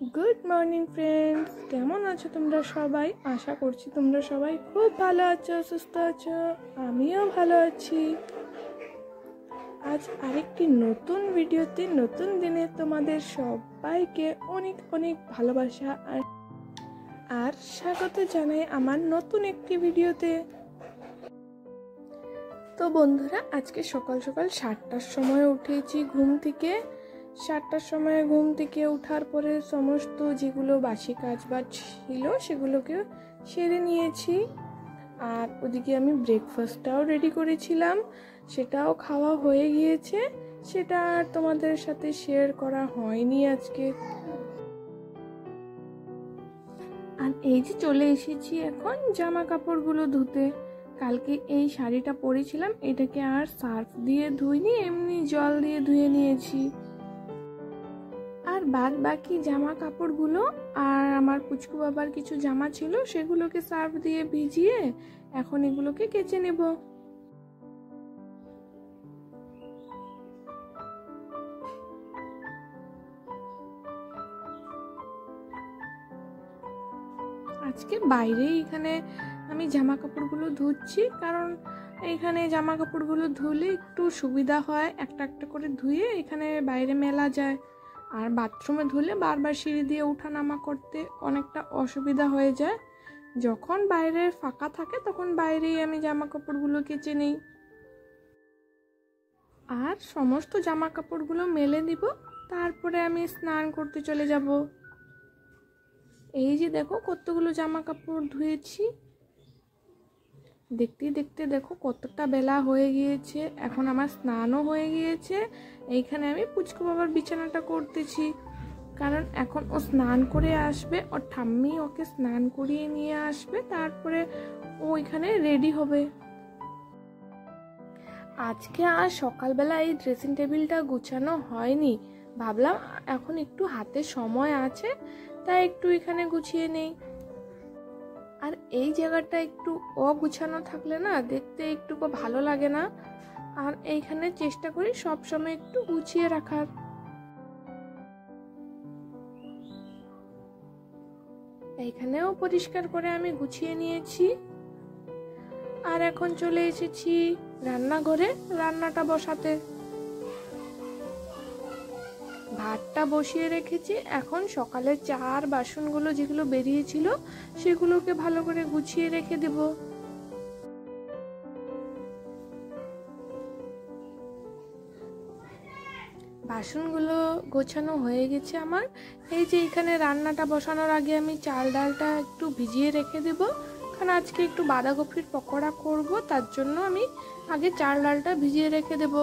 Good morning friends, কেমন আছো তোমরা সবাই? আশা করছি তোমরা সবাই খুব ভালো আছো, সুস্থ আছো। আমিও ভালো আছি। আজ আরেকটি নতুন ভিডিওতে, নতুন দিনে তোমাদের সবাইকে অনেক অনেক ভালোবাসা আর স্বাগত জানাই আমার নতুন একটি ভিডিওতে। তো বন্ধুরা, আজকে সকাল সকাল 7টার সময় উঠেছি ঘুম থেকে। 7টার সময় ঘুম থেকে ওঠার পরে সমস্ত যেগুলো বাসি কাজ বাজ ছিল সেগুলোকে সেরে নিয়েছি। আর ওদিকে আমি ব্রেকফাস্টটাও রেডি করেছিলাম, সেটাও খাওয়া হয়ে গিয়েছে। সেটা আর তোমাদের সাথে শেয়ার করা হয়নি আজকে। আর এই যে চলে এসেছি এখন জামা কাপড়গুলো ধুতে। কালকে এই শাড়িটা পরেছিলাম, এটাকে আর সার্ফ দিয়ে ধুইনি, এমনি জল দিয়ে ধুয়ে নিয়েছি। আর বাদ বাকি জামা কাপড়গুলো আর আমার পুচকু বাবার কিছু জামা ছিল, সেগুলোকে সার্ফ দিয়ে ভিজিয়ে এখন এগুলোকে কেচে নেব। আজকে বাইরে এখানে আমি জামা কাপড়গুলো ধুচ্ছি, কারণ এখানে জামা কাপড়গুলো ধুলে একটু সুবিধা হয়, একটা একটা করে ধুয়ে এখানে বাইরে মেলা যায়। আর বাথরুমে ধুলে বারবার সিঁড়ি দিয়ে ওঠানামা করতে অনেকটা অসুবিধা হয়ে যায়। যখন বাইরে ফাঁকা থাকে তখন বাইরেই আমি জামা কাপড়গুলো কেচে নিই। আর সমস্ত জামা কাপড়গুলো মেলে দিব, তারপরে আমি স্নান করতে চলে যাব। এই যে দেখো কতগুলো জামা কাপড় ধুয়েছি। দেখতে দেখতে দেখো কতটা বেলা হয়ে গিয়েছে। এখন আমার স্নানও হয়ে গিয়েছে। এইখানে আমি পুচকু বাবার বিছানাটা করতেছি, কারণ এখন ও স্নান করে আসবে, ওর ঠাম্মি ওকে স্নান করিয়ে নিয়ে আসবে, তারপরে ও এখানে রেডি হবে। আজকে আর সকালবেলা এই ড্রেসিং টেবিলটা গুছানো হয়নি। ভাবলাম এখন একটু হাতে সময় আছে, তাই একটু এখানে গুছিয়ে নেই। আর এই জায়গাটা একটু অগুছানো থাকলে না দেখতে একটু ভালো লাগে না। আর এইখানে চেষ্টা করি সবসময় একটু গুছিয়ে রাখার। এইখানেও পরিষ্কার করে আমি গুছিয়ে নিয়েছি। আর এখন চলে এসেছি রান্নাঘরে রান্নাটা বসাতে। ভাতটা বসিয়ে রেখেছি। এখন সকালে চার বাসনগুলো যেগুলো বেরিয়েছিল সেগুলোকে ভালো করে গুছিয়ে রেখে দেব। বাসনগুলো গোছানো হয়ে গেছে আমার। এই যে এখানে রান্নাটা বসানোর আগে আমি চাল ডালটা একটু ভিজিয়ে রেখে দেব, কারণ আজকে একটু বাঁধাকপির পকোড়া করব, তার জন্য আমি আগে চাল ডালটা ভিজিয়ে রেখে দেব।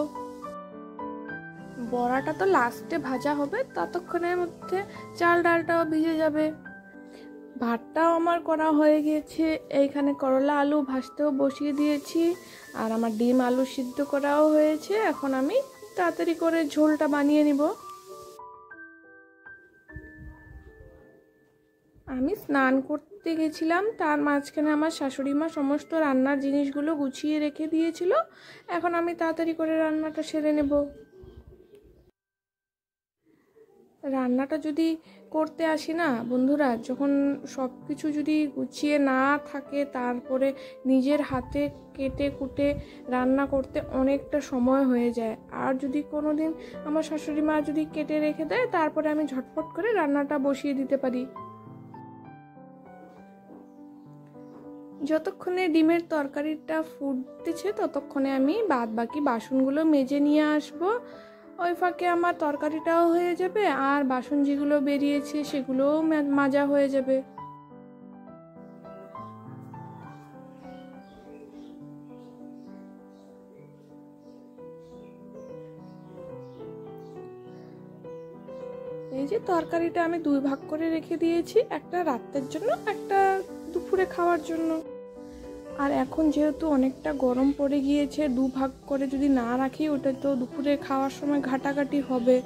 বড়াটা তো লাস্টে ভাজা হবে, ততক্ষণের মধ্যে চাল ডালটাও ভিজে যাবে। ভাতটাও আমার করা হয়ে গিয়েছে। এইখানে করলা আলু ভাজতেও বসিয়ে দিয়েছি, আর আমার ডিম আলু সিদ্ধ করাও হয়েছে। এখন আমি তাড়াতাড়ি করে ঝোলটা বানিয়ে নিব। আমি স্নান করতে গেছিলাম, তার মাঝখানে আমার শাশুড়ি মা সমস্ত রান্নার জিনিসগুলো গুছিয়ে রেখে দিয়েছিল। এখন আমি তাড়াতাড়ি করে রান্নাটা সেরে নেব। রান্নাটা যদি করতে আসি না বন্ধুরা, যখন সব কিছু যদি গুছিয়ে না থাকে, তারপরে নিজের হাতে কেটে কুটে রান্না করতে অনেকটা সময় হয়ে যায়। আর যদি কোনো দিন আমার শাশুড়ি মা যদি কেটে রেখে দেয়, তারপরে আমি ঝটপট করে রান্নাটা বসিয়ে দিতে পারি। যতক্ষণে ডিমের তরকারিটা ফুটতেছে ততক্ষণে আমি বাদ বাকি বাসনগুলো মেজে নিয়ে আসবো। ওই ফাঁকে আমার তরকারিটাও হয়ে যাবে, আর বাসন যেগুলো বেরিয়েছে সেগুলোও মাজা হয়ে যাবে। এই যে তরকারিটা আমি দুই ভাগ করে রেখে দিয়েছি, একটা রাতের জন্য, একটা দুপুরে খাওয়ার জন্য। আর এখন যেহেতু অনেকটা গরম পড়ে গিয়েছে, দু ভাগ করে যদি না রাখি ওটা তো দুপুরে খাওয়ার সময় ঘাটাঘাটি হবে,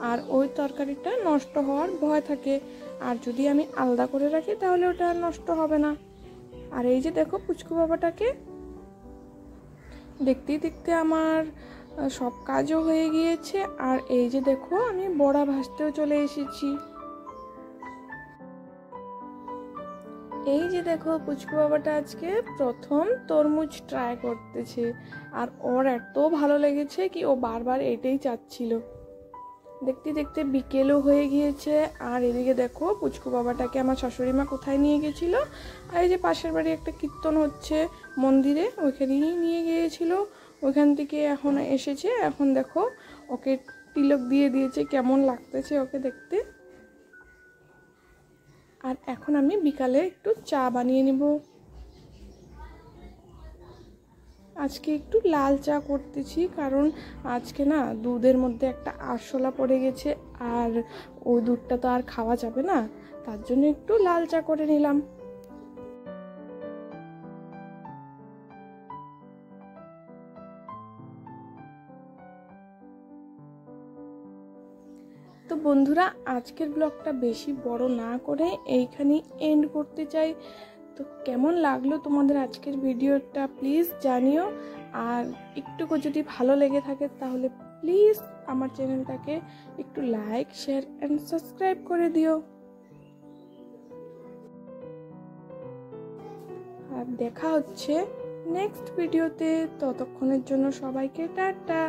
আর ওই তরকারিটা নষ্ট হওয়ার ভয় থাকে। আর যদি আমি আলাদা করে রাখি তাহলে ওটা নষ্ট হবে না। আর এই যে দেখো পুচকু বাবাটাকে দেখতে দেখতে আমার সব কাজও হয়ে গিয়েছে। আর এই যে দেখো আমি বড়া ভাজতেও চলে এসেছি। এই যে দেখো পুচকু বাবাটা আজকে প্রথম তরমুজ ট্রাই করতেছে, আর ওর এত ভালো লেগেছে কি ও বারবার এটাই চাচ্ছিল। দেখতে দেখতে বিকেলও হয়ে গিয়েছে। আর এদিকে দেখো পুচকু বাবাটাকে আমার শাশুড়ি মা কোথায় নিয়ে গেছিল, আর এই যে পাশের বাড়ি একটা কীর্তন হচ্ছে মন্দিরে, ওইখানেই নিয়ে গিয়েছিল। ওইখান থেকে এখন এসেছে, এখন দেখো ওকে তিলক দিয়ে দিয়েছে, কেমন লাগতেছে ওকে দেখতে। আর এখন আমি বিকালে একটু চা বানিয়ে নেব। আজকে একটু লাল চা করতেছি, কারণ আজকে না দুধের মধ্যে একটা আরশোলা পড়ে গেছে, আর ওই দুধটা তো আর খাওয়া যাবে না, তার জন্য একটু লাল চা করে নিলাম। তো বন্ধুরা, আজকের ব্লগটা বেশি বড় না করে এইখানেই এন্ড করতে চাই। তো কেমন লাগলো তোমাদের আজকের ভিডিওটা প্লিজ জানিও, আর একটুকু যদি ভালো লেগে থাকে তাহলে প্লিজ আমার চ্যানেলটাকে একটু লাইক, শেয়ার অ্যান্ড সাবস্ক্রাইব করে দিও। আর দেখা হচ্ছে নেক্সট ভিডিওতে, ততক্ষণের জন্য সবাইকে টাটা।